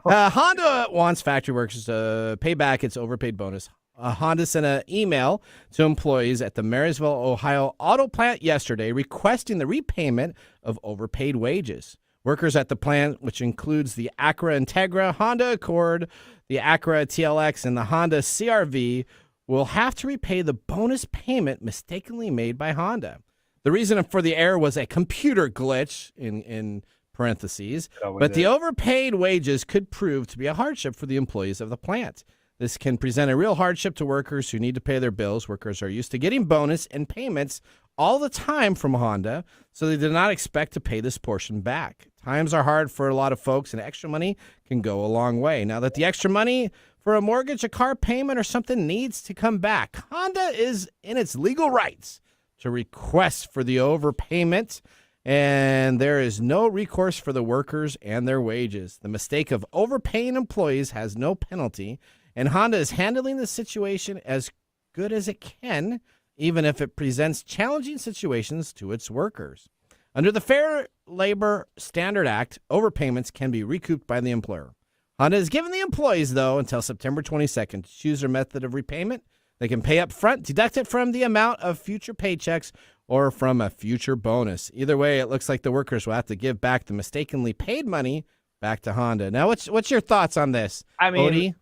S2: Honda wants factory workers to pay back its overpaid bonus. Honda sent an email to employees at the Marysville, Ohio auto plant yesterday requesting the repayment of overpaid wages. Workers at the plant, which includes the Acura Integra, Honda Accord, the Acura TLX, and the Honda CR-V, will have to repay the bonus payment mistakenly made by Honda. The reason for the error was a computer glitch, in parentheses, but the overpaid wages could prove to be a hardship for the employees of the plant. This can present a real hardship to workers who need to pay their bills. Workers are used to getting bonus and payments all the time from Honda, so they did not expect to pay this portion back. Times are hard for a lot of folks, and extra money can go a long way. Now that the extra money for a mortgage, a car payment, or something needs to come back, Honda is in its legal rights to request for the overpayment, and there is no recourse for the workers and their wages. The mistake of overpaying employees has no penalty, and Honda is handling the situation as good as it can, even if it presents challenging situations to its workers. Under the Fair Labor Standard Act, overpayments can be recouped by the employer. Honda has given the employees, though, until September 22nd to choose their method of repayment. They can pay up front, deduct it from the amount of future paychecks, or from a future bonus. Either way, it looks like the workers will have to give back the mistakenly paid money back to Honda. Now, what's your thoughts on this?
S6: I mean,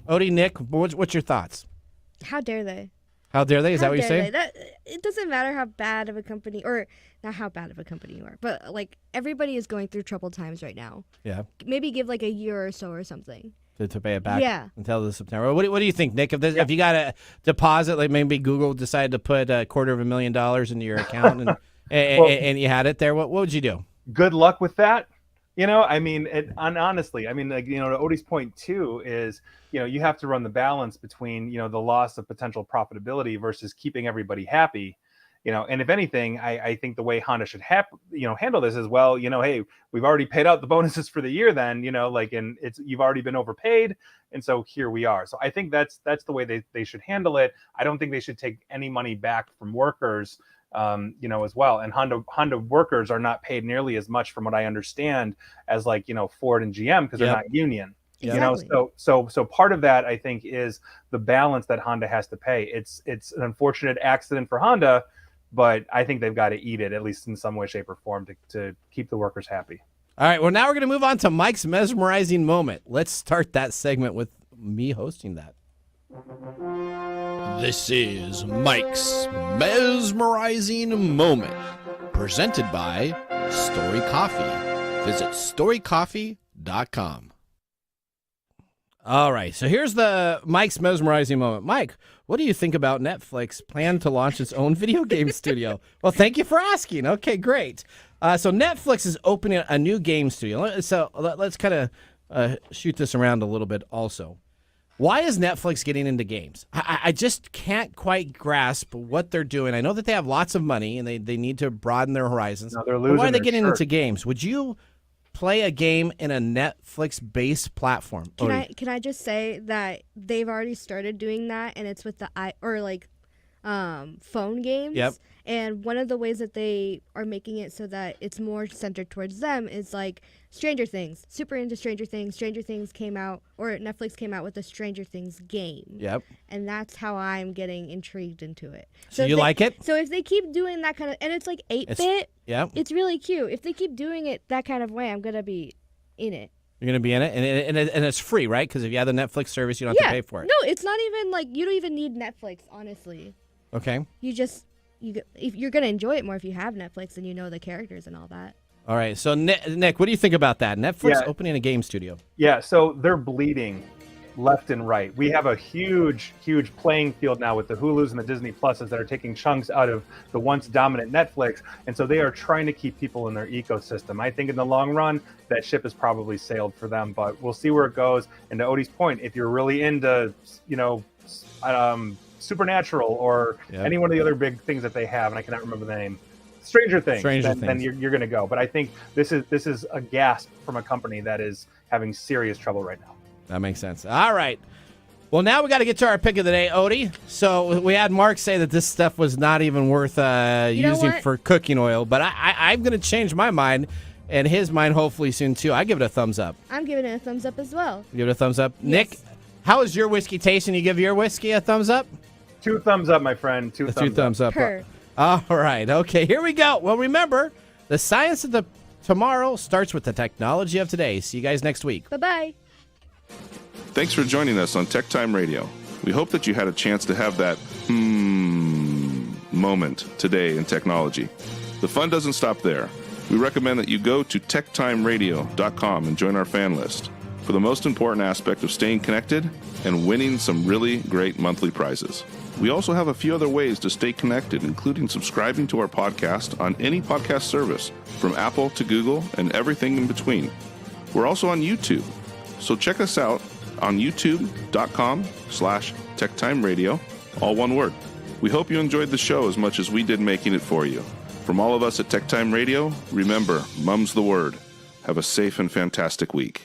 S2: Odie, Nick, what's your thoughts?
S5: How dare they?
S2: How dare they? Is that what you're saying?
S5: It doesn't matter how bad of a company, or not how bad of a company you are, but like everybody is going through troubled times right now.
S2: Yeah.
S5: Maybe give like a year or so or something.
S2: To pay it back
S5: Yeah.
S2: until the September. What do you think, Nick? If you got a deposit, like maybe Google decided to put $250,000 into your account and you had it there, what would you do?
S6: Good luck with that. I mean, honestly, I mean, like, to Odie's point too is, you have to run the balance between, the loss of potential profitability versus keeping everybody happy. And if anything, I think the way Honda should handle this is, well, hey, we've already paid out the bonuses for the year then, and you've already been overpaid. And so here we are. So I think that's the way they should handle it. I don't think they should take any money back from workers, as well. And Honda workers are not paid nearly as much from what I understand as Ford and GM, because they're not union.
S5: Exactly.
S6: So part of that, I think, is the balance that Honda has to pay. It's an unfortunate accident for Honda, but I think they've got to eat it, at least in some way, shape, or form, to keep the workers happy.
S2: All right, well, now we're going to move on to Mike's mesmerizing moment. Let's start that segment with me hosting that.
S1: This is Mike's mesmerizing moment, presented by Story Coffee. Visit storycoffee.com.
S2: All right, so here's the Mike's mesmerizing moment. Mike, what do you think about Netflix plan to launch its own video game studio? Well, thank you for asking. Okay, great. So Netflix is opening a new game studio. So let's kind of shoot this around a little bit also. Why is Netflix getting into games? I just can't quite grasp what they're doing. I know that they have lots of money and they need to broaden their horizons.
S6: No, they're losing.
S2: Why are they getting into games? Would you play a game in a Netflix-based platform?
S5: Can I just say that they've already started doing that, and it's with the phone games.
S2: Yep.
S5: And one of the ways that they are making it so that it's more centered towards them is like Stranger Things. Super into Stranger Things. Stranger Things came out, or Netflix came out with a Stranger Things game.
S2: Yep.
S5: And that's how I'm getting intrigued into it.
S2: So you like it?
S5: So if they keep doing that kind of, and it's like 8-bit.
S2: Yep.
S5: It's really cute. If they keep doing it that kind of way, I'm going to be in it.
S2: You're going to be in it? And it's free, right? Because if you have the Netflix service, you don't have to pay for it.
S5: No, it's not even like, you don't even need Netflix, honestly.
S2: Okay.
S5: If you're going to enjoy it more if you have Netflix and you know the characters and all that.
S2: All right. So, Nick, what do you think about that? Netflix opening a game studio.
S6: Yeah, so they're bleeding left and right. We have a huge playing field now with the Hulus and the Disney Pluses that are taking chunks out of the once dominant Netflix. And so they are trying to keep people in their ecosystem. I think in the long run, that ship has probably sailed for them, but we'll see where it goes. And to Odie's point, if you're really into, Supernatural or any one of the other big things that they have, and I cannot remember the name, Stranger Things, then you're going to go. But I think this is a gasp from a company that is having serious trouble right now.
S2: That makes sense. All right. Well, now we got to get to our pick of the day, Odie. So we had Mark say that this stuff was not even worth using for cooking oil, but I'm going to change my mind, and his mind hopefully soon too. I give it a thumbs up.
S5: I'm giving it a thumbs up as well.
S2: You give it a thumbs up?
S5: Yes.
S2: Nick, how is your whiskey tasting? You give your whiskey a thumbs up?
S6: 2 thumbs up, my friend. 2 thumbs up.
S2: All right. Okay, here we go. Well, remember, the science of the tomorrow starts with the technology of today. See you guys next week.
S5: Bye-bye.
S3: Thanks for joining us on TechTime Radio. We hope that you had a chance to have that moment today in technology. The fun doesn't stop there. We recommend that you go to techtimeradio.com and join our fan list. for the most important aspect of staying connected and winning some really great monthly prizes. We also have a few other ways to stay connected, including subscribing to our podcast on any podcast service, from Apple to Google and everything in between. We're also on YouTube, so check us out on youtube.com/TechTime Radio, all one word. We hope you enjoyed the show as much as we did making it for you. From all of us at TechTime Radio, remember, Mumm's the word. Have a safe and fantastic week.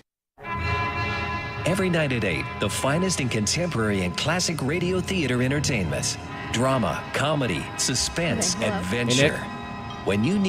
S8: Every night at 8, the finest in contemporary and classic radio theater entertainment. Drama, comedy, suspense,
S5: Okay, hello.
S8: adventure. When you need